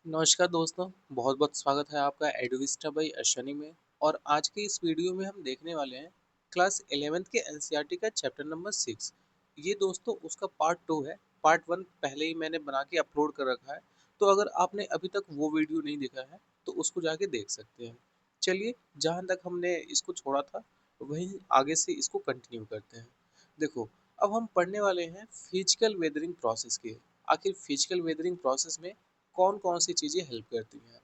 नमस्कार दोस्तों, बहुत बहुत स्वागत है आपका एडुविस्टा बाई अश्वनी में। और आज के इस वीडियो में हम देखने वाले हैं क्लास 11th के एनसीईआरटी का चैप्टर नंबर 6। ये दोस्तों उसका पार्ट 2 है। पार्ट 1 पहले ही मैंने बना के अपलोड कर रखा है, तो अगर आपने अभी तक वो वीडियो नहीं देखा है तो उसको जाके देख सकते हैं। चलिए, जहाँ तक हमने इसको छोड़ा था वहीं आगे से इसको कंटिन्यू करते हैं। देखो, अब हम पढ़ने वाले हैं फिजिकल वेदरिंग प्रोसेस के। आखिर फिजिकल वेदरिंग प्रोसेस में कौन कौन सी चीज़ें हेल्प करती हैं।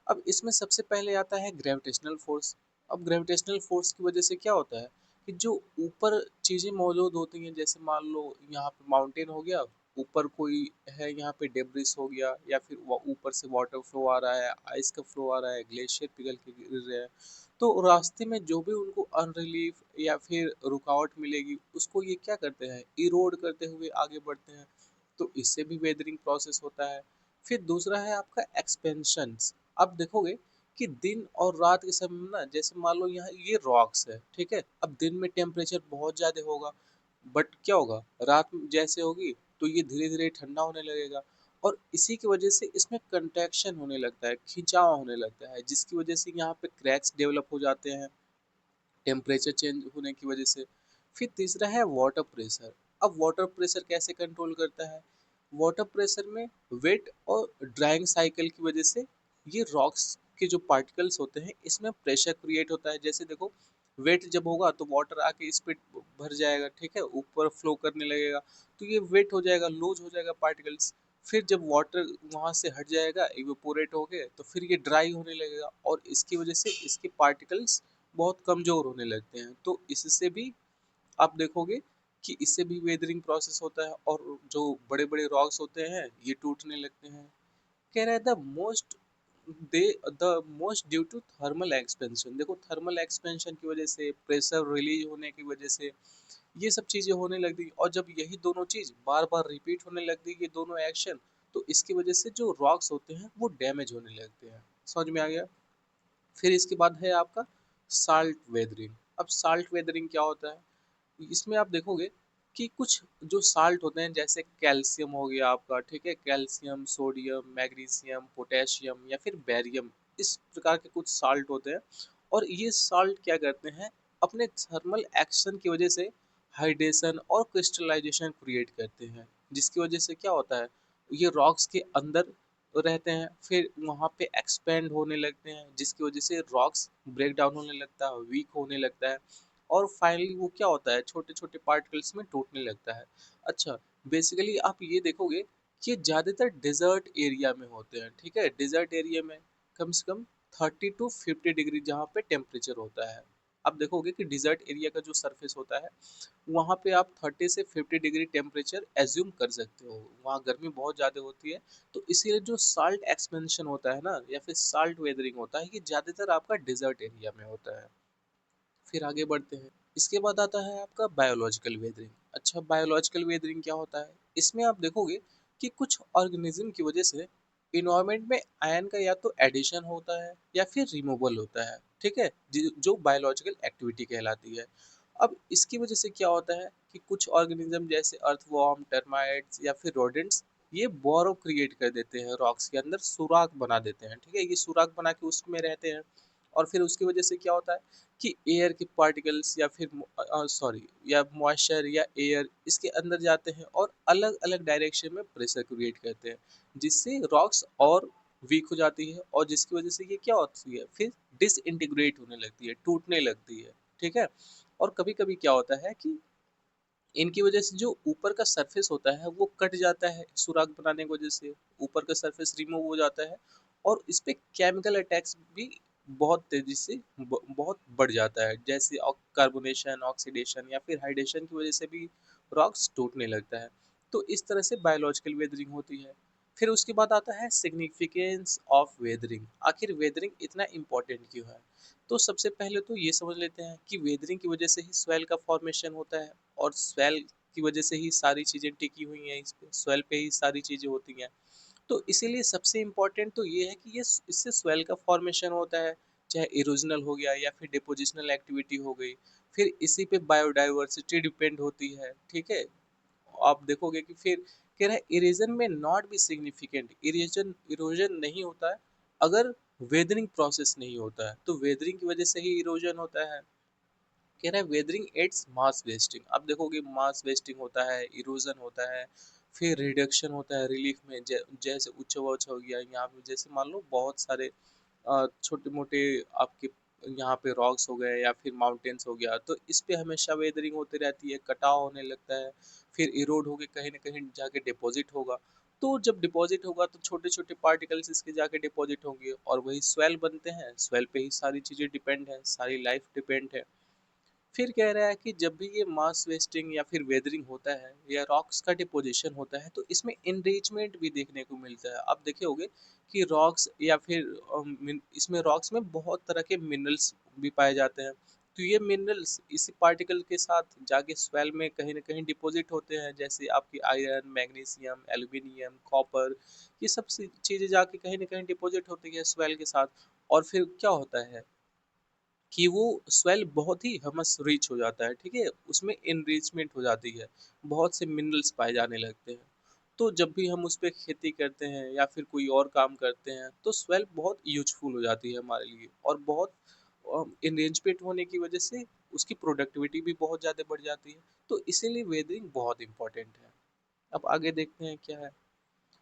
अब इसमें सबसे पहले आता है ग्रेविटेशनल फोर्स। अब ग्रेविटेशनल फोर्स की वजह से क्या होता है कि जो ऊपर चीज़ें मौजूद होती हैं, जैसे मान लो यहाँ पे माउंटेन हो गया, ऊपर कोई है, यहाँ पे डेब्रिस हो गया, या फिर ऊपर से वाटर फ्लो आ रहा है, आइस का फ्लो आ रहा है, ग्लेशियर पिघल के गिर रहे हैं, तो रास्ते में जो भी उनको अनरिलीफ या फिर रुकावट मिलेगी उसको ये क्या करते हैं, इरोड करते हुए आगे बढ़ते हैं। तो इससे भी वेदरिंग प्रोसेस होता है। फिर दूसरा है आपका एक्सपेंशन। आप देखोगे कि दिन और रात के समय में ना, जैसे मान लो यहाँ ये रॉक्स है, ठीक है, अब दिन में टेम्परेचर बहुत ज़्यादा होगा, बट क्या होगा, रात में जैसे होगी तो ये धीरे धीरे ठंडा होने लगेगा। और इसी की वजह से इसमें कंट्रैक्शन होने लगता है, खिंचाव होने लगता है, जिसकी वजह से यहाँ पे क्रैक्स डेवलप हो जाते हैं टेम्परेचर चेंज होने की वजह से। फिर तीसरा है वाटर प्रेशर। अब वाटर प्रेशर कैसे कंट्रोल करता है, वाटर प्रेशर में वेट और ड्राइंग साइकिल की वजह से ये रॉक्स के जो पार्टिकल्स होते हैं इसमें प्रेशर क्रिएट होता है। जैसे देखो, वेट जब होगा तो वाटर आके इस पे भर जाएगा, ठीक है, ऊपर फ्लो करने लगेगा, तो ये वेट हो जाएगा, लूज हो जाएगा पार्टिकल्स। फिर जब वाटर वहां से हट जाएगा इवेपोरेट हो गए तो फिर ये ड्राई होने लगेगा, और इसकी वजह से इसके पार्टिकल्स बहुत कमजोर होने लगते हैं। तो इससे भी आप देखोगे कि इससे भी वेदरिंग प्रोसेस होता है, और जो बड़े बड़े रॉक्स होते हैं ये टूटने लगते हैं। कह रहा है they the most due to thermal expansion. देखो, थर्मल एक्सपेंशन की वजह से, प्रेशर रिलीज होने की वजह से ये सब चीजें होने लगती। और जब यही दोनों चीज बार बार रिपीट होने लगती, ये दोनों एक्शन, तो इसकी वजह से जो रॉक्स होते हैं वो डैमेज होने लगते हैं। समझ में आ गया। फिर इसके बाद है आपका साल्ट वेदरिंग। अब साल्ट वेदरिंग क्या होता है, इसमें आप देखोगे कि कुछ जो साल्ट होते हैं, जैसे कैल्शियम हो गया आपका, ठीक है, कैल्शियम, सोडियम, मैग्नीशियम, पोटेशियम या फिर बेरियम, इस प्रकार के कुछ साल्ट होते हैं। और ये साल्ट क्या करते हैं, अपने थर्मल एक्शन की वजह से हाइड्रेशन और क्रिस्टलाइजेशन क्रिएट करते हैं, जिसकी वजह से क्या होता है, ये रॉक्स के अंदर रहते हैं, फिर वहाँ पे एक्सपेंड होने लगते हैं, जिसकी वजह से रॉक्स ब्रेक डाउन होने लगता है, वीक होने लगता है, और फाइनली वो क्या होता है, छोटे छोटे पार्टिकल्स में टूटने लगता है। अच्छा, बेसिकली आप ये देखोगे कि ये ज़्यादातर डेजर्ट एरिया में होते हैं, ठीक है, डेजर्ट एरिया में कम से कम 30 to 50 डिग्री जहाँ पे टेम्परेचर होता है। आप देखोगे कि डिजर्ट एरिया का जो सरफेस होता है वहाँ पे आप 30 से 50 डिग्री टेम्परेचर एज्यूम कर सकते हो, वहाँ गर्मी बहुत ज़्यादा होती है। तो इसीलिए जो साल्ट एक्सपेंशन होता है ना, या फिर साल्ट वेदरिंग होता है, ये ज़्यादातर आपका डिजर्ट एरिया में होता है। फिर आगे बढ़ते हैं। इसके बाद आता है आपका बायोलॉजिकल वेदरिंग। अच्छा, बायोलॉजिकल वेदरिंग क्या होता है, इसमें आप देखोगे कि कुछ ऑर्गेनिज्म की वजह से इन्वायरमेंट में आयन का या तो एडिशन होता है या फिर रिमूवल होता है, ठीक है, जो बायोलॉजिकल एक्टिविटी कहलाती है। अब इसकी वजह से क्या होता है कि कुछ ऑर्गेनिज्म जैसे अर्थवॉर्म, टर्माइट्स या फिर रोडेंट्स, ये बोरो क्रिएट कर देते हैं, रॉक्स के अंदर सुराख बना देते हैं, ठीक है, ये सुराख बना के उसमें रहते हैं। और फिर उसकी वजह से क्या होता है कि एयर के पार्टिकल्स या फिर सॉरी या मॉइस्चर या एयर इसके अंदर जाते हैं और अलग अलग डायरेक्शन में प्रेशर क्रिएट करते हैं, जिससे रॉक्स और वीक हो जाती है, और जिसकी वजह से ये क्या होती है, फिर डिसइंटीग्रेट होने लगती है, टूटने लगती है, ठीक है। और कभी कभी क्या होता है कि इनकी वजह से जो ऊपर का सरफेस होता है वो कट जाता है, सुराख बनाने की वजह से ऊपर का सरफेस रिमूव हो जाता है, और इस पे केमिकल अटैक्स भी बहुत तेजी से बहुत बढ़ जाता है, जैसे कार्बोनेशन, ऑक्सीडेशन या फिर हाइड्रेशन की वजह से भी रॉक्स टूटने लगता है। तो इस तरह से बायोलॉजिकल वेदरिंग होती है। फिर उसके बाद आता है सिग्निफिकेंस ऑफ वेदरिंग। आखिर वेदरिंग इतना इम्पोर्टेंट क्यों है। तो सबसे पहले तो ये समझ लेते हैं कि वेदरिंग की वजह से ही सॉइल का फॉर्मेशन होता है, और स्वेल की वजह से ही सारी चीज़ें टिकी हुई हैं, इस पे स्वेल पे ही सारी चीज़ें होती हैं। तो इसीलिए सबसे इम्पोर्टेंट तो ये है कि ये इससे स्वेल का फॉर्मेशन होता है, चाहे इरोजनल हो गया या फिर डिपोजिशनल एक्टिविटी हो गई। फिर इसी पे बायोडाइवर्सिटी डिपेंड होती है, ठीक है। आप देखोगे कि फिर कह रहा है इरेजन में नॉट बी सिग्निफिकेंट, इरेजन इरोजन नहीं होता है अगर वेदरिंग प्रोसेस नहीं होता है, तो वेदरिंग की वजह से ही इरोजन होता है। कह रहा है वेदरिंग एड्स मास वेस्टिंग। अब देखोगे मास वेस्टिंग होता है, इरोजन होता है, फिर रिडक्शन होता है रिलीफ में, जैसे उच्च हो गया यहाँ पे, जैसे मान लो बहुत सारे छोटे मोटे आपके यहाँ पे रॉक्स हो गए या फिर माउंटेन्स हो गया, तो इस पे हमेशा वेदरिंग होती रहती है, कटाव होने लगता है, फिर इरोड होके कहीं ना कहीं जाके डिपॉजिट होगा। तो जब डिपॉजिट होगा तो छोटे छोटे पार्टिकल्स इसके जाके डिपॉजिट होंगे और वही स्वेल बनते हैं, स्वेल पे ही सारी चीजें डिपेंड है, सारी लाइफ डिपेंड है। फिर कह रहा है कि जब भी ये मास वेस्टिंग या फिर वेदरिंग होता है या रॉक्स का डिपोजिशन होता है, तो इसमें इनरिचमेंट भी देखने को मिलता है। आप देखे होंगे कि रॉक्स या फिर इसमें रॉक्स में बहुत तरह के मिनरल्स भी पाए जाते हैं, तो ये मिनरल्स इसी पार्टिकल के साथ जाके स्वेल में कहीं ना कहीं डिपॉजिट होते हैं, जैसे आपकी आयरन, मैग्नीशियम, एल्यूमिनियम, कॉपर, ये सब चीजें जाके कहीं ना कहीं डिपॉजिट होती है स्वेल के साथ। और फिर क्या होता है कि वो स्वेल बहुत ही हमस रिच हो जाता है, ठीक है, उसमें इनरिचमेंट हो जाती है, बहुत से मिनरल्स पाए जाने लगते हैं। तो जब भी हम उस पर खेती करते हैं या फिर कोई और काम करते हैं, तो स्वेल बहुत यूजफुल हो जाती है हमारे लिए, और बहुत इनरिचमेंट होने की वजह से उसकी प्रोडक्टिविटी भी बहुत ज़्यादा बढ़ जाती है। तो इसीलिए वेदरिंग बहुत इंपॉर्टेंट है। अब आगे देखते हैं क्या है।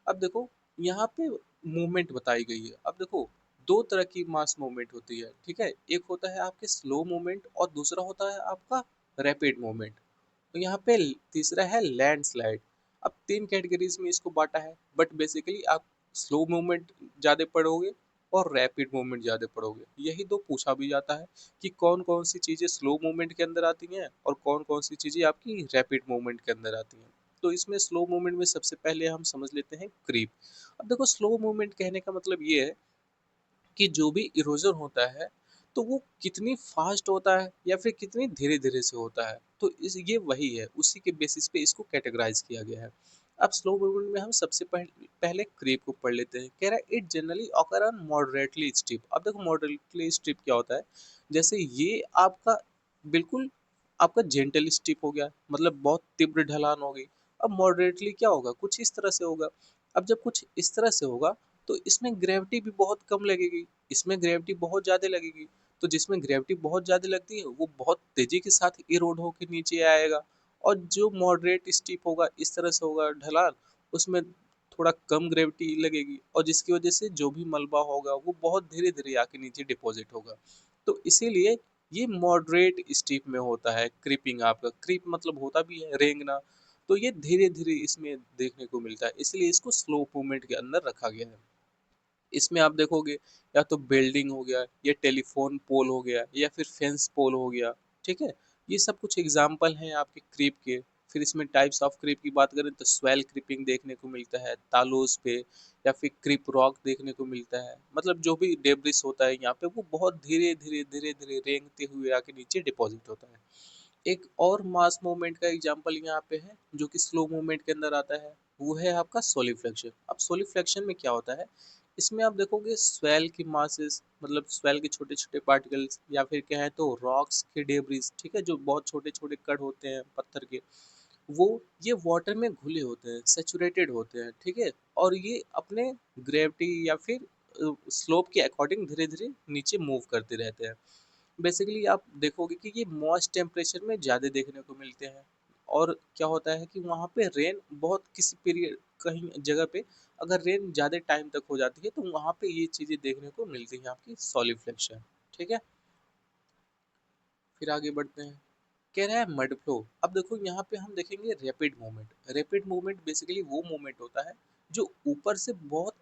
अब देखो यहाँ पे मूवमेंट बताई गई है। अब देखो दो तरह की मास मूवमेंट होती है, ठीक है, एक होता है आपके स्लो मूवमेंट और दूसरा होता है आपका रैपिड मूवमेंट। तो यहाँ पे तीसरा है लैंडस्लाइड। अब तीन कैटेगरीज में इसको बांटा है, बट बेसिकली आप स्लो मूवमेंट ज़्यादा पढ़ोगे और रैपिड मूवमेंट ज़्यादा पढ़ोगे, यही दो पूछा भी जाता है कि कौन कौन सी चीज़ें स्लो मूवमेंट के अंदर आती हैं और कौन कौन सी चीज़ें आपकी रैपिड मूवमेंट के अंदर आती हैं। तो इसमें स्लो मूवमेंट में सबसे पहले हम समझ लेते हैं क्रीप। अब देखो स्लो मूवमेंट कहने का मतलब ये है कि जो भी इरोजन होता है, तो वो कितनी फास्ट होता है या फिर कितनी धीरे धीरे से होता है, तो इस ये वही है, उसी के बेसिस पे इसको कैटेगराइज किया गया है। अब स्लो मूवमेंट में हम सबसे पहले क्रीप को पढ़ लेते हैं। कह रहा है it generally occur on moderately steep. अब देखो मॉडरेटली स्टीप क्या होता है, जैसे ये आपका बिल्कुल आपका जेंटल स्टीप हो गया, मतलब बहुत तीव्र ढलान हो गई। अब मॉडरेटली क्या होगा, कुछ इस तरह से होगा। अब जब कुछ इस तरह से होगा, तो इसमें ग्रेविटी भी बहुत कम लगेगी, इसमें ग्रेविटी बहुत ज़्यादा लगेगी। तो जिसमें ग्रेविटी बहुत ज़्यादा लगती है वो बहुत तेज़ी के साथ इरोड होकर नीचे आएगा। और जो मॉडरेट स्टीप होगा, इस तरह से होगा ढलान, उसमें थोड़ा कम ग्रेविटी लगेगी और जिसकी वजह से जो भी मलबा होगा वो बहुत धीरे धीरे आके नीचे डिपॉजिट होगा। तो इसीलिए ये मॉडरेट स्टीप में होता है क्रीपिंग। आपका क्रीप मतलब होता भी है रेंगना, तो ये धीरे धीरे इसमें देखने को मिलता है, इसलिए इसको स्लो मूवमेंट के अंदर रखा गया है। इसमें आप देखोगे या तो बिल्डिंग हो गया या टेलीफोन पोल हो गया या फिर फेंस पोल हो गया, ठीक है, ये सब कुछ एग्जाम्पल हैं आपके क्रीप के। फिर इसमें टाइप्स ऑफ क्रीप की बात करें तो स्वेल क्रीपिंग देखने को मिलता है तालोस पे, या फिर क्रीप रॉक देखने को मिलता है, मतलब जो भी डेब्रिस होता है यहाँ पे वो बहुत धीरे धीरे धीरे धीरे रेंगते हुए आके नीचे डिपॉजिट होता है। एक और मास मूवमेंट का एग्जांपल यहाँ पे है जो कि स्लो मूवमेंट के अंदर आता है, वो है आपका सोलिफ्लेक्शन। अब सोलिफ्लेक्शन में क्या होता है, इसमें आप देखोगे स्वेल की मासेस, मतलब स्वेल के छोटे छोटे पार्टिकल्स या फिर कहें तो रॉक्स के डेब्रिस, ठीक है, जो बहुत छोटे छोटे कण होते हैं पत्थर के, वो ये वाटर में घुले होते हैं, सेचुरेटेड होते हैं, ठीक है, और ये अपने ग्रेविटी या फिर स्लोप के अकॉर्डिंग धीरे धीरे नीचे मूव करते रहते हैं। बेसिकली आप देखोगे कि ये मॉइस्ट टेम्परेचर में ज़्यादा देखने को मिलते हैं। और क्या होता है कि वहाँ पे रेन बहुत किसी पीरियड कहीं जगह पे अगर रेन ज़्यादा टाइम तक हो जाती है, तो वहाँ पे ये चीज़ें देखने को मिलती हैं आपकी सॉलिफ्लेक्शन, ठीक है। फिर आगे बढ़ते हैं। कह रहा है मड फ्लो। अब देखो यहाँ पे हम देखेंगे rapid movement. Rapid movement basically वो मूवमेंट होता है जो ऊपर से बहुत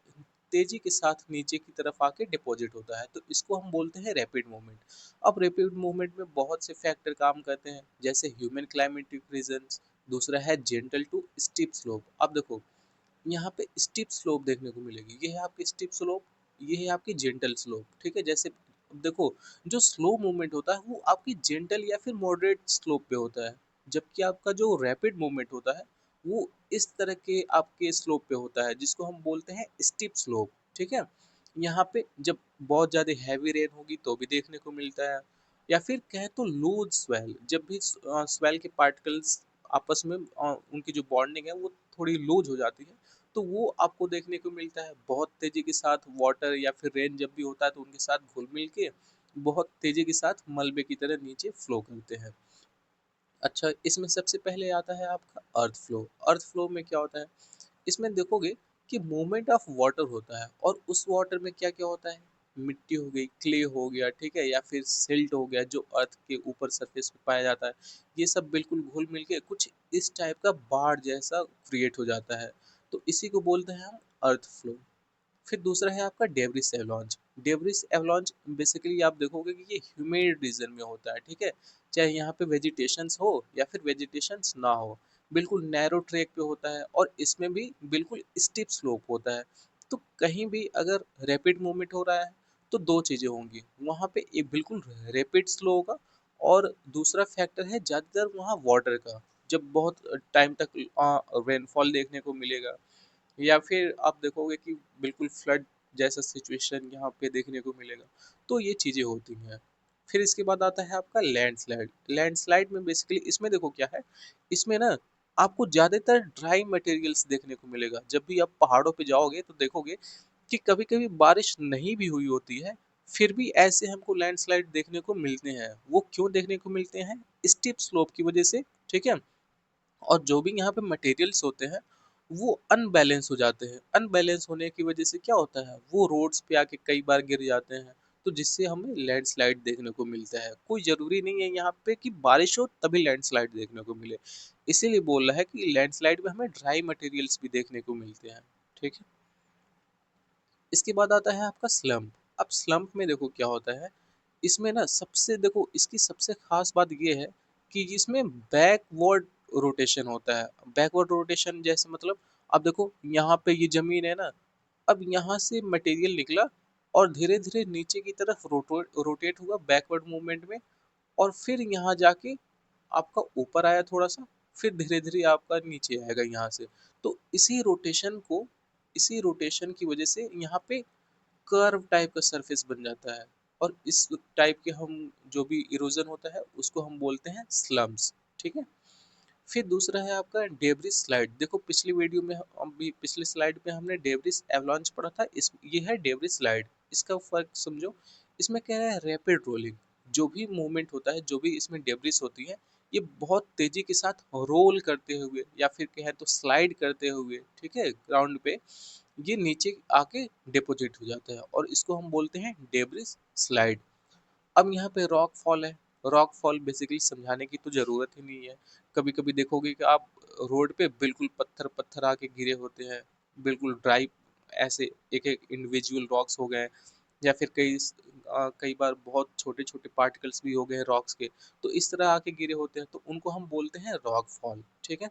तेजी के साथ नीचे की तरफ आके डिपॉजिट होता है, तो इसको हम बोलते हैं रैपिड मूवमेंट। अब रैपिड मूवमेंट में बहुत से फैक्टर काम करते हैं, जैसे ह्यूमन क्लाइमेटिक रीजंस, दूसरा है जेंटल टू स्टीप स्लोप। अब देखो यहाँ पे स्टीप स्लोप देखने को मिलेगी, ये है आपकी स्टीप स्लोप, ये है आपकी जेंटल स्लोप, ठीक है। जैसे अब देखो जो स्लो मूवमेंट होता है वो आपकी जेंटल या फिर मॉडरेट स्लोप पे होता है, जबकि आपका जो रैपिड मूवमेंट होता है वो इस तरह के आपके स्लोप पे होता है, जिसको हम बोलते हैं स्टीप स्लोप, ठीक है। यहाँ पे जब बहुत ज़्यादा हैवी रेन होगी तो भी देखने को मिलता है, या फिर कहें तो लूज स्वेल, जब भी स्वेल के पार्टिकल्स आपस में उनकी जो बॉन्डिंग है वो थोड़ी लूज हो जाती है, तो वो आपको देखने को मिलता है बहुत तेजी के साथ वाटर या फिर रेन जब भी होता है तो उनके साथ घुल मिल के बहुत तेजी के साथ मलबे की तरह नीचे फ्लो करते हैं। अच्छा, इसमें सबसे पहले आता है आपका अर्थ फ्लो। अर्थ फ्लो में क्या होता है, इसमें देखोगे कि मूवमेंट ऑफ वाटर होता है, और उस वाटर में क्या क्या होता है, मिट्टी हो गई, क्ले हो गया, ठीक है, या फिर सिल्ट हो गया जो अर्थ के ऊपर सरफेस पे पाया जाता है, ये सब बिल्कुल घुल मिल के कुछ इस टाइप का बाढ़ जैसा क्रिएट हो जाता है। तो इसी को बोलते हैं हम अर्थ फ्लो। फिर दूसरा है आपका debris avalanche. Debris avalanche basically आप देखोगे कि ये ह्यूमिड रीजन में होता है, ठीक है, चाहे यहाँ पे वेजिटेशंस हो या फिर वेजिटेशंस ना हो, बिल्कुल नैरो ट्रैक पे होता है, और इसमें भी बिल्कुल स्टीप स्लोप होता है। तो कहीं भी अगर रैपिड मूवमेंट हो रहा है तो दो चीज़ें होंगी, वहाँ पे एक बिल्कुल रैपिड स्लो होगा, और दूसरा फैक्टर है ज़्यादातर वहाँ वाटर का, जब बहुत टाइम तक रेनफॉल देखने को मिलेगा, या फिर आप देखोगे कि बिल्कुल फ्लड जैसा सिचुएशन यहाँ पे देखने को मिलेगा। तो ये चीज़ें होती हैं। फिर इसके बाद आता है आपका लैंडस्लाइड। लैंडस्लाइड में बेसिकली इसमें देखो क्या है, इसमें ना आपको ज़्यादातर ड्राई मटेरियल्स देखने को मिलेगा। जब भी आप पहाड़ों पे जाओगे तो देखोगे कि कभी कभी बारिश नहीं भी हुई होती है, फिर भी ऐसे हमको लैंडस्लाइड देखने को मिलते हैं। वो क्यों देखने को मिलते हैं, स्टीप स्लोप की वजह से, ठीक है। और जो भी यहाँ पे मटेरियल्स होते हैं वो अनबैलेंस हो जाते हैं। अनबैलेंस होने की वजह से क्या होता है, वो रोड्स पे आके कई बार गिर जाते हैं, तो जिससे हमें लैंडस्लाइड देखने को मिलता है। कोई जरूरी नहीं है यहाँ पे कि बारिश हो तभी लैंडस्लाइड देखने को मिले, इसीलिए बोल रहा है कि लैंडस्लाइड में हमें ड्राई मटेरियल्स भी देखने को मिलते हैं, ठीक है। इसके बाद आता है आपका स्लम्प। अब स्लम्प में देखो क्या होता है, इसमें ना सबसे देखो इसकी सबसे खास बात ये है कि इसमें बैकवर्ड रोटेशन होता है। बैकवर्ड रोटेशन जैसे मतलब, अब देखो यहाँ पे ये जमीन है ना, अब यहाँ से मटेरियल निकला और धीरे धीरे नीचे की तरफ रोटेट हुआ बैकवर्ड मूवमेंट में, और फिर यहाँ जाके आपका ऊपर आया थोड़ा सा, फिर धीरे धीरे आपका नीचे आएगा यहाँ से। तो इसी रोटेशन की वजह से यहाँ पे कर्व टाइप का सरफेस बन जाता है, और इस टाइप के हम जो भी इरोजन होता है उसको हम बोलते हैं स्लम्स, ठीक है। फिर दूसरा है आपका डेब्रिस स्लाइड। देखो पिछली वीडियो में अभी पिछले स्लाइड पे हमने डेब्रिस एवलांच पढ़ा था, इस ये है डेब्रिस स्लाइड। इसका फर्क समझो, इसमें क्या है, रैपिड रोलिंग। जो भी मूवमेंट होता है, जो भी इसमें डेब्रिस होती है, ये बहुत तेजी के साथ रोल करते हुए या फिर कहें तो स्लाइड करते हुए, ठीक है, ग्राउंड पे ये नीचे आके डिपॉजिट हो जाता है, और इसको हम बोलते हैं डेब्रिस स्लाइड। अब यहाँ पे रॉक फॉल है। रॉक फॉल बेसिकली समझाने की तो ज़रूरत ही नहीं है। कभी कभी देखोगे कि आप रोड पे बिल्कुल पत्थर पत्थर आके गिरे होते हैं, बिल्कुल ड्राई, ऐसे एक एक इंडिविजुअल रॉक्स हो गए, या फिर कई बार बहुत छोटे छोटे पार्टिकल्स भी हो गए रॉक्स के, तो इस तरह आके गिरे होते हैं, तो उनको हम बोलते हैं रॉक फॉल, ठीक है।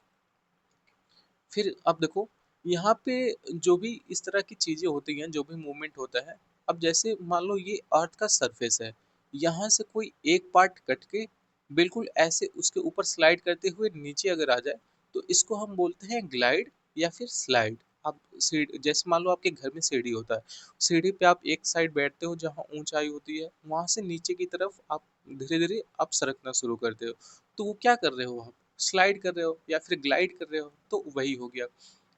फिर अब देखो यहाँ पे जो भी इस तरह की चीजें होती हैं, जो भी मूवमेंट होता है, अब जैसे मान लो ये अर्थ का सरफेस है, यहाँ से कोई एक पार्ट कट के बिल्कुल ऐसे उसके ऊपर स्लाइड करते हुए नीचे अगर आ जाए, तो इसको हम बोलते हैं ग्लाइड या फिर स्लाइड। आप सीढ़ी, जैसे मान लो आपके घर में सीढ़ी होता है, सीढ़ी पे आप एक साइड बैठते हो जहाँ ऊंचाई होती है, वहां से नीचे की तरफ आप धीरे धीरे आप सरकना शुरू करते हो, तो वो क्या कर रहे हो आप, स्लाइड कर रहे हो या फिर ग्लाइड कर रहे हो, तो वही हो गया।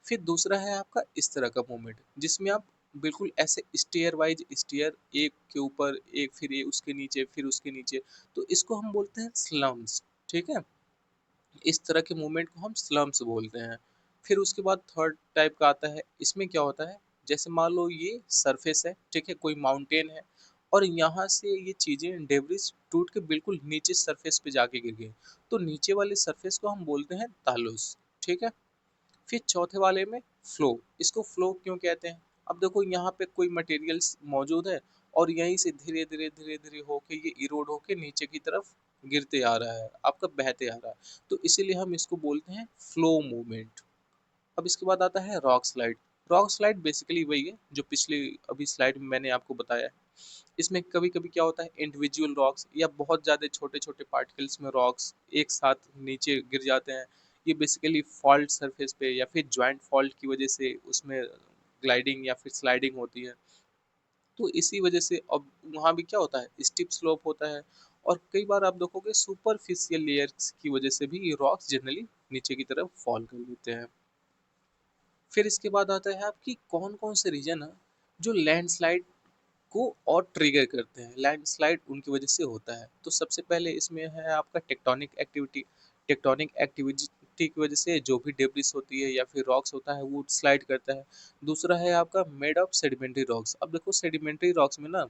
फिर दूसरा है आपका इस तरह का मूवमेंट, जिसमें आप बिल्कुल ऐसे स्टेयर वाइज स्टेयर, एक के ऊपर एक, फिर ये उसके नीचे, फिर उसके नीचे, तो इसको हम बोलते हैं स्लम्स, ठीक है। इस तरह के मूवमेंट को हम स्लम्स बोलते हैं। फिर उसके बाद थर्ड टाइप का आता है, इसमें क्या होता है, जैसे मान लो ये सरफेस है, ठीक है, कोई माउंटेन है, और यहाँ से ये चीजें डेब्रिस टूट के बिल्कुल नीचे सरफेस पे जाके गिर गई, तो नीचे वाले सरफेस को हम बोलते हैं तालुस, ठीक है। फिर चौथे वाले में फ्लो। इसको फ्लो क्यों कहते हैं, अब देखो यहाँ पे कोई मटेरियल्स मौजूद है, और यहीं से धीरे धीरे धीरे धीरे होके ये इरोड होके नीचे की तरफ गिरते आ रहा है, आपका बहते आ रहा है, तो इसीलिए हम इसको बोलते हैं फ्लो मूवमेंट। अब इसके बाद आता है rock slide. Rock slide basically वही है जो पिछली अभी स्लाइड में मैंने आपको बताया है। इसमें कभी कभी क्या होता है, इंडिविजुअल रॉक्स या बहुत ज़्यादा छोटे छोटे पार्टिकल्स में रॉक्स एक साथ नीचे गिर जाते हैं। ये बेसिकली फॉल्ट सरफेस पे या फिर ज्वाइंट फॉल्ट की वजह से उसमें ग्लाइडिंग या फिर स्लाइडिंग होती है। तो इसी वजह से अब वहाँ भी क्या होता है, स्टीप स्लोप होता है, और कई बार आप देखोगे सुपरफिशियल लेयर्स की वजह से भी ये रॉक्स जनरली नीचे की तरफ फॉल कर देते हैं। फिर इसके बाद आता है आपकी कौन कौन से रीजन है जो लैंडस्लाइड को और ट्रिगर करते हैं, लैंडस्लाइड उनकी वजह से होता है। तो सबसे पहले इसमें है आपका टेक्टोनिक एक्टिविटी। टेक्टोनिक एक्टिविटी की वजह से जो भी डेब्रिस होती है या फिर रॉक्स होता है वो स्लाइड करता है। दूसरा है आपका मेड ऑफ सेडिमेंट्री रॉक्स। अब देखो सेडिमेंट्री रॉक्स में ना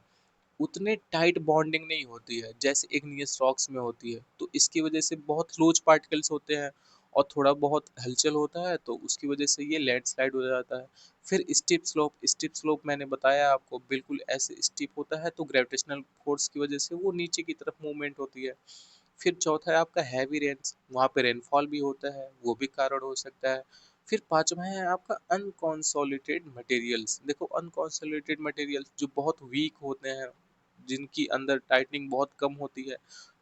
उतने टाइट बॉन्डिंग नहीं होती है जैसे इग्नियस रॉक्स में होती है, तो इसकी वजह से बहुत लूज पार्टिकल्स होते हैं और थोड़ा बहुत हलचल होता है, तो उसकी वजह से ये लैंडस्लाइड हो जाता है। फिर स्टीप स्लोप मैंने बताया आपको, बिल्कुल ऐसे स्टीप होता है तो ग्रेविटेशनल फोर्स की वजह से वो नीचे की तरफ मूवमेंट होती है। फिर चौथा है आपका हैवी रेन्स, वहाँ पे रेनफॉल भी होता है, वो भी कारण हो सकता है। फिर पांचवा है आपका अनकॉन्सोलिडेटेड मटेरियल्स। देखो अनकॉन्सोलिडेटेड मटेरियल्स जो बहुत वीक होते हैं, जिनकी अंदर टाइटनिंग बहुत कम होती है,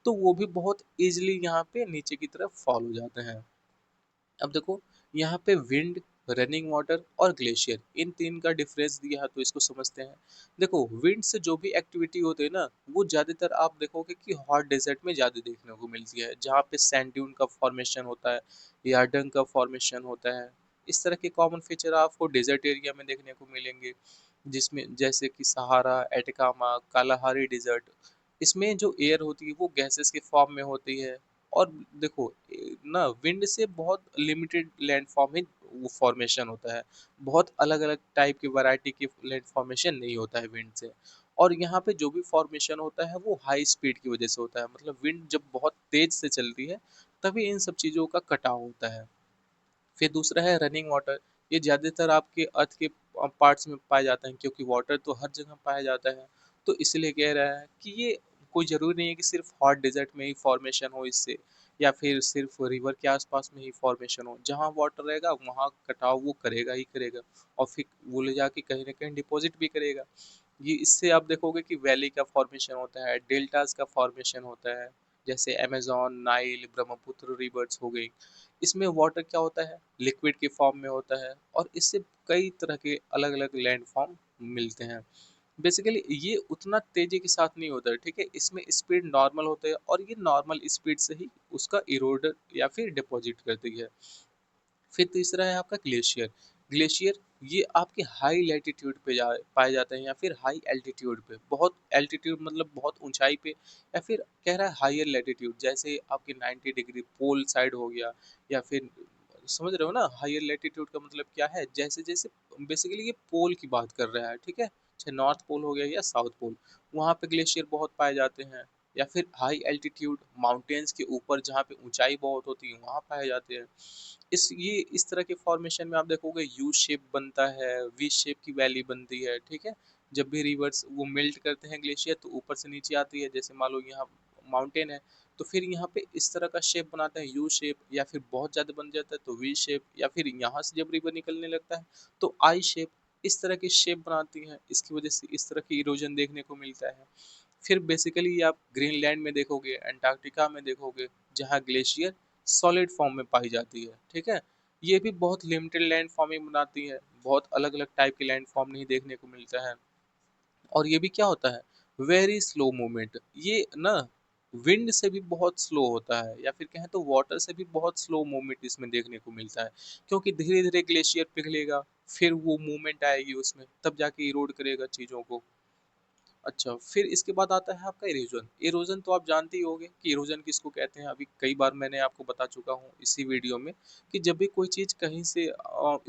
तो वो भी बहुत इजीली यहाँ पे नीचे की तरफ फॉल हो जाते हैं। अब देखो यहाँ पे विंड, रनिंग वाटर और ग्लेशियर, इन तीन का डिफरेंस दिया है तो इसको समझते हैं। देखो विंड से जो भी एक्टिविटी होती है ना, वो ज्यादातर आप देखोगे कि हॉट डेजर्ट में ज्यादा देखने को मिलती है, जहाँ पे सैंड ड्यून का फॉर्मेशन होता है या डंग का फॉर्मेशन होता है। इस तरह के कॉमन फीचर आपको डेजर्ट एरिया में देखने को मिलेंगे, जिसमें जैसे कि सहारा, एटकामा, कालाहारी डिजर्ट। इसमें जो एयर होती है वो गैसेस के फॉर्म में होती है। और देखो ना विंड से बहुत लिमिटेड लैंड फॉर्म ही वो फॉर्मेशन होता है, बहुत अलग अलग टाइप की वैरायटी की लैंड फॉर्मेशन नहीं होता है विंड से। और यहाँ पे जो भी फॉर्मेशन होता है वो हाई स्पीड की वजह से होता है, मतलब विंड जब बहुत तेज से चलती है तभी इन सब चीज़ों का कटाव होता है। फिर दूसरा है रनिंग वाटर। ये ज़्यादातर आपके अर्थ के पार्ट्स में पाए जाते हैं, क्योंकि वाटर तो हर जगह पाया जाता है, तो इसलिए कह रहा है कि ये कोई ज़रूरी नहीं है कि सिर्फ हॉट डेजर्ट में ही फॉर्मेशन हो इससे, या फिर सिर्फ रिवर के आसपास में ही फॉर्मेशन हो। जहाँ वाटर रहेगा वहाँ कटाव वो करेगा ही करेगा, और फिर वो ले जाके कहीं ना कहीं डिपॉजिट भी करेगा। ये इससे आप देखोगे कि वैली का फॉर्मेशन होता है, डेल्टास का फॉर्मेशन होता है, जैसे अमेजोन, नाइल, ब्रह्मपुत्र रिवर्स हो गई। इसमें वाटर क्या होता है, लिक्विड के फॉर्म में होता है, और इससे कई तरह के अलग अलग लैंड फॉर्म मिलते हैं। बेसिकली ये उतना तेजी के साथ नहीं होता है, ठीक है, इसमें स्पीड नॉर्मल होता है, और ये नॉर्मल स्पीड से ही उसका इरोड या फिर डिपॉजिट करती है। फिर तीसरा है आपका ग्लेशियर। ग्लेशियर ये आपके हाई लैटिट्यूड पे पाए जाते हैं, या फिर हाई एल्टीट्यूड पे, बहुत एल्टीट्यूड मतलब बहुत ऊंचाई पे, या फिर कह रहा है हायर लैटिट्यूड, जैसे आपके 90 डिग्री पोल साइड हो गया, या फिर समझ रहे हो ना हायर लैटिट्यूड का मतलब क्या है, जैसे जैसे बेसिकली ये पोल की बात कर रहा है, ठीक है, चाहे नॉर्थ पोल हो गया या साउथ पोल, वहाँ पे ग्लेशियर बहुत पाए जाते हैं। या फिर हाई एल्टीट्यूड माउंटेन्स के ऊपर जहाँ पे ऊंचाई बहुत होती है वहाँ पाए जाते हैं। इस तरह के फॉर्मेशन में आप देखोगे यू शेप बनता है, वी शेप की वैली बनती है, ठीक है। जब भी रिवर्स वो मेल्ट करते हैं ग्लेशियर तो ऊपर से नीचे आती है, जैसे मान लो यहाँ माउंटेन है, तो फिर यहाँ पे इस तरह का शेप बनाते हैं यू शेप, या फिर बहुत ज़्यादा बन जाता है तो वी शेप, या फिर यहाँ से जब रिवर निकलने लगता है तो आई शेप। इस तरह की शेप बनाती हैं, इसकी वजह से इस तरह की इरोजन देखने को मिलता है। फिर बेसिकली आप ग्रीनलैंड में देखोगे, अंटार्कटिका में देखोगे, जहाँ ग्लेशियर सॉलिड फॉर्म में पाई जाती है, ठीक है। ये भी बहुत लिमिटेड लैंड फॉर्मिंग बनाती है, बहुत अलग अलग टाइप के लैंड फॉर्म नहीं देखने को मिलता है। और ये भी क्या होता है, वेरी स्लो मूवमेंट। ये ना विंड से भी बहुत स्लो होता है, या फिर कहें तो वाटर से भी बहुत स्लो मूवमेंट इसमें देखने को मिलता है, क्योंकि धीरे धीरे ग्लेशियर पिघलेगा, फिर वो मूवमेंट आएगी उसमें, तब जाके इरोड करेगा चीज़ों को। अच्छा, फिर इसके बाद आता है आपका इरोजन। इरोजन तो आप जानते ही होंगे कि इरोजन किसको कहते हैं, अभी कई बार मैंने आपको बता चुका हूँ इसी वीडियो में, कि जब भी कोई चीज़ कहीं से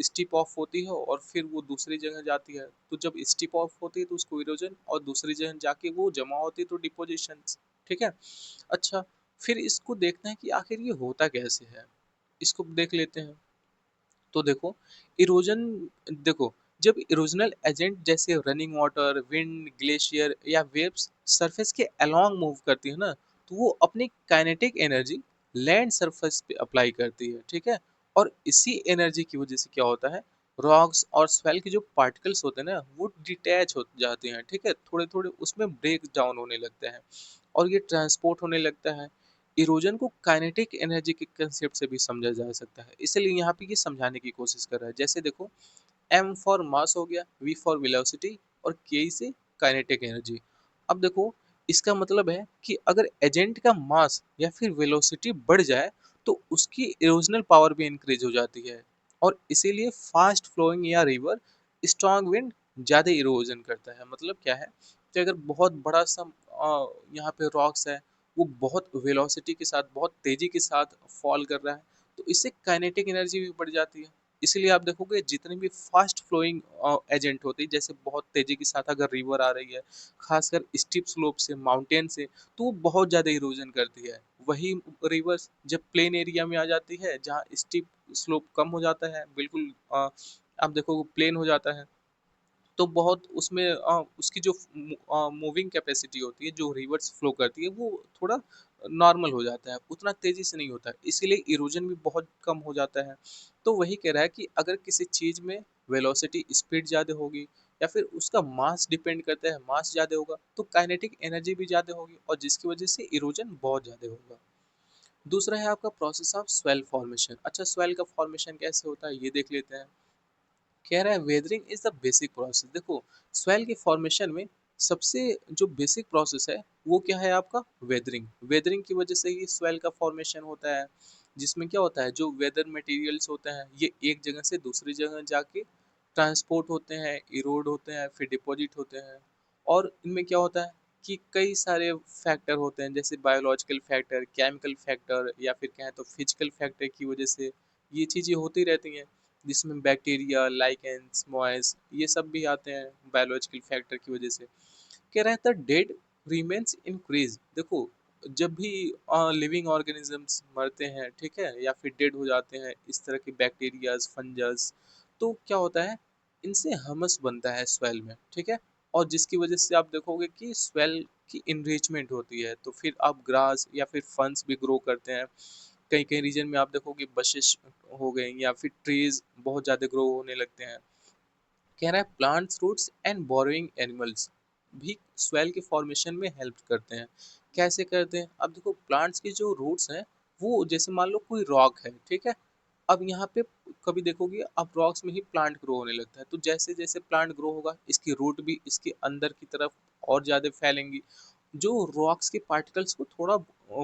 स्टिप ऑफ होती है और फिर वो दूसरी जगह जाती है, तो जब स्टिप ऑफ होती है तो उसको इरोजन, और दूसरी जगह जाके वो जमा होती है तो डिपोजिशन, ठीक है। अच्छा, फिर इसको देखते हैं कि आखिर ये होता कैसे है, इसको देख लेते हैं। तो देखो इरोजन, देखो जब इरोजनल एजेंट जैसे रनिंग वाटर, विंड, ग्लेशियर या वेव्स सरफेस के अलोंग मूव करती है ना, तो वो अपनी काइनेटिक एनर्जी लैंड सरफेस पे अप्लाई करती है, ठीक है। और इसी एनर्जी की वजह से क्या होता है, रॉक्स और स्वेल के जो पार्टिकल्स होते हैं ना वो डिटैच हो जाते हैं, ठीक है, थोड़े थोड़े उसमें ब्रेक डाउन होने लगते हैं, और ये ट्रांसपोर्ट होने लगता है। इरोजन को काइनेटिक एनर्जी के कंसेप्ट से भी समझा जा सकता है, इसलिए यहाँ पे ये समझाने की कोशिश कर रहा है। जैसे देखो एम फॉर मास हो गया, वी फॉर वेलोसिटी, और के से काइनेटिक एनर्जी। अब देखो इसका मतलब है कि अगर एजेंट का मास या फिर वेलोसिटी बढ़ जाए तो उसकी इरोजनल पावर भी इंक्रीज हो जाती है। और इसीलिए फास्ट फ्लोइंग या रिवर स्ट्रॉन्ग विंड ज़्यादा इरोजन करता है। मतलब क्या है कि अगर बहुत बड़ा सा यहाँ पे रॉक्स है, वो बहुत वेलोसिटी के साथ, बहुत तेजी के साथ फॉल कर रहा है, तो इससे काइनेटिक एनर्जी भी बढ़ जाती है। इसलिए आप देखोगे जितने भी फास्ट फ्लोइंग एजेंट होते हैं, जैसे बहुत तेजी के साथ अगर रिवर आ रही है, खासकर स्टीप स्लोप से, माउंटेन से, तो वो बहुत ज़्यादा इरोजन करती है। वही रिवर्स जब प्लेन एरिया में आ जाती है, जहाँ स्टीप स्लोप कम हो जाता है, बिल्कुल आप देखो प्लेन हो जाता है, तो बहुत उसमें उसकी जो मूविंग कैपेसिटी होती है, जो रिवर्स फ्लो करती है, वो थोड़ा नॉर्मल हो जाता है, उतना तेजी से नहीं होता है, इसीलिए इरोजन भी बहुत कम हो जाता है। तो वही कह रहा है कि अगर किसी चीज में वेलोसिटी स्पीड ज्यादा होगी, या फिर उसका मास डिपेंड करता है, मास ज्यादा होगा तो काइनेटिक एनर्जी भी ज्यादा होगी, और जिसकी वजह से इरोजन बहुत ज्यादा होगा। दूसरा है आपका प्रोसेस ऑफ स्वेल फॉर्मेशन। अच्छा, स्वेल का फॉर्मेशन कैसे होता है ये देख लेते हैं। कह रहा है weathering is the basic process. देखो, स्वेल के फॉर्मेशन में सबसे जो बेसिक प्रोसेस है वो क्या है आपका, वेदरिंग। वेदरिंग की वजह से ही स्वेल का फॉर्मेशन होता है, जिसमें क्या होता है, जो वेदर मटेरियल्स होते हैं ये एक जगह से दूसरी जगह जाके ट्रांसपोर्ट होते हैं, इरोड होते हैं, फिर डिपॉजिट होते हैं। और इनमें क्या होता है कि कई सारे फैक्टर होते हैं, जैसे बायोलॉजिकल फैक्टर, केमिकल फैक्टर, या फिर कहें तो फिजिकल फैक्टर की वजह से ये चीज़ें होती रहती हैं, जिसमें बैक्टीरिया, लाइकेंस, मॉइस, ये सब भी आते हैं बायोलॉजिकल फैक्टर की वजह से। कह रहा था डेड रिमेन्स इंक्रीज। देखो, जब भी लिविंग ऑर्गेनिजम्स मरते हैं, ठीक है, या फिर डेड हो जाते हैं इस तरह के बैक्टीरियाज, फंजस, तो क्या होता है, इनसे हमस बनता है स्वेल में, ठीक है। और जिसकी वजह से आप देखोगे कि स्वेल की इनरिचमेंट होती है, तो फिर आप ग्रास या फिर फंस भी ग्रो करते हैं। कई कई रीजन में आप देखोगे बशिश हो गए, या फिर ट्रीज बहुत ज़्यादा ग्रो होने लगते हैं। कह रहा है plants, roots and borrowing animals भी स्वेल के फॉर्मेशन में हेल्प करते हैं। कैसे करते हैं, अब देखो प्लांट्स की जो रूट्स हैं, वो जैसे मान लो कोई रॉक है, ठीक है, अब यहाँ पे कभी देखोगे अब रॉक्स में ही प्लांट ग्रो होने लगता है, तो जैसे जैसे प्लांट ग्रो होगा इसकी रूट भी इसके अंदर की तरफ और ज़्यादा फैलेंगी, जो रॉक्स के पार्टिकल्स को थोड़ा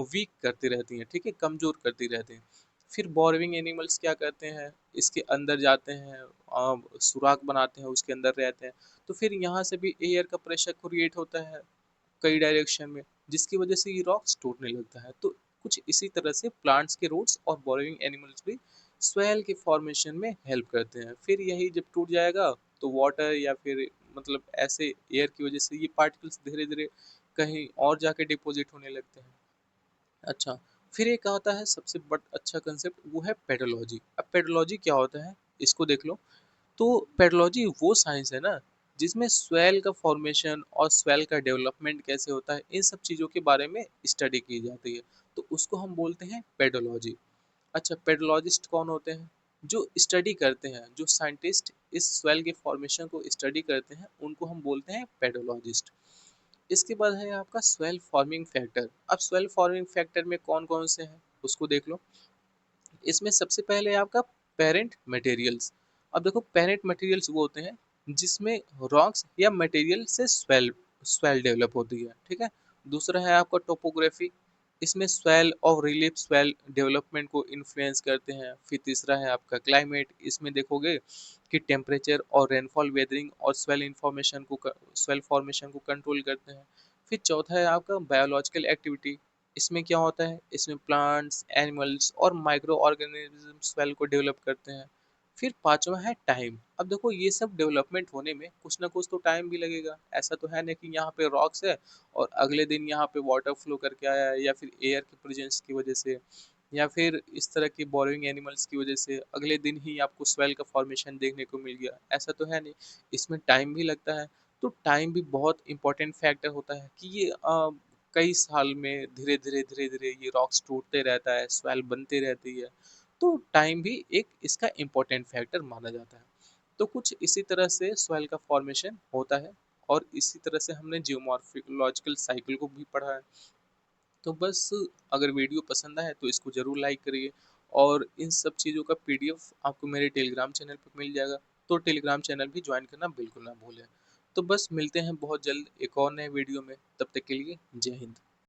वीक करती रहती हैं, ठीक है, कमजोर करती रहती हैं। फिर बोरविंग एनिमल्स क्या करते हैं, इसके अंदर जाते हैं, सुराख बनाते हैं, उसके अंदर रहते हैं, तो फिर यहाँ से भी एयर का प्रेशर क्रिएट होता है कई डायरेक्शन में, जिसकी वजह से ये रॉक्स टूटने लगता है। तो कुछ इसी तरह से प्लांट्स के रूट्स और बोरविंग एनिमल्स भी स्वेल के फॉर्मेशन में हेल्प करते हैं। फिर यही जब टूट जाएगा तो वाटर या फिर मतलब ऐसे एयर की वजह से ये पार्टिकल्स धीरे धीरे कहीं और जाके डिपॉजिट होने लगते हैं। अच्छा, फिर एक आता है सबसे बड़ा अच्छा कंसेप्ट, वो है पेडोलॉजी। अब पेडोलॉजी क्या होता है, इसको देख लो। तो पेडोलॉजी वो साइंस है ना, जिसमें स्वेल का फॉर्मेशन और स्वेल का डेवलपमेंट कैसे होता है, इन सब चीज़ों के बारे में स्टडी की जाती है, तो उसको हम बोलते हैं पेडोलॉजी। अच्छा, पेडोलॉजिस्ट कौन होते हैं, जो स्टडी करते हैं, जो साइंटिस्ट इस स्वेल के फॉर्मेशन को स्टडी करते हैं, उनको हम बोलते हैं पेडोलॉजिस्ट। इसके बाद है आपका स्वेल फॉर्मिंग फैक्टर। अब स्वेल फॉर्मिंग फैक्टर में कौन कौन से हैं उसको देख लो। इसमें सबसे पहले आपका पेरेंट मटेरियल्स। अब देखो, पेरेंट मटेरियल्स वो होते हैं जिसमें रॉक्स या मटेरियल से स्वेल स्वेल डेवलप होती है, ठीक है। दूसरा है आपका टोपोग्राफी, इसमें स्वेल और रिलीफ स्वेल डेवलपमेंट को इन्फ्लुएंस करते हैं। फिर तीसरा है आपका क्लाइमेट, इसमें देखोगे कि टेम्परेचर और रेनफॉल वेदरिंग और स्वेल फॉर्मेशन को कंट्रोल करते हैं। फिर चौथा है आपका बायोलॉजिकल एक्टिविटी, इसमें क्या होता है, इसमें प्लांट्स, एनिमल्स और माइक्रो ऑर्गेनिज्म स्वेल को डेवलप करते हैं। फिर पांचवा है टाइम। अब देखो, ये सब डेवलपमेंट होने में कुछ ना कुछ तो टाइम भी लगेगा, ऐसा तो है नहीं कि यहाँ पे रॉक्स है और अगले दिन यहाँ पे वाटर फ्लो करके आया है, या फिर एयर की प्रेजेंस की वजह से, या फिर इस तरह की बोरोइंग एनिमल्स की वजह से अगले दिन ही आपको स्वेल का फॉर्मेशन देखने को मिल गया, ऐसा तो है नहीं। इसमें टाइम भी लगता है। तो टाइम भी बहुत इंपॉर्टेंट फैक्टर होता है कि ये कई साल में धीरे धीरे धीरे धीरे ये रॉक्स टूटते रहता है, स्वेल बनती रहती है। तो टाइम भी एक इसका इम्पोर्टेंट फैक्टर माना जाता है। तो कुछ इसी तरह से सॉइल का फॉर्मेशन होता है, और इसी तरह से हमने जियोमॉर्फोलॉजिकल साइकिल को भी पढ़ा है। तो बस, अगर वीडियो पसंद आए तो इसको ज़रूर लाइक करिए, और इन सब चीज़ों का पीडीएफ आपको मेरे टेलीग्राम चैनल पर मिल जाएगा, तो टेलीग्राम चैनल भी ज्वाइन करना बिल्कुल ना भूलें। तो बस मिलते हैं बहुत जल्द एक और नए वीडियो में, तब तक के लिए जय हिंद।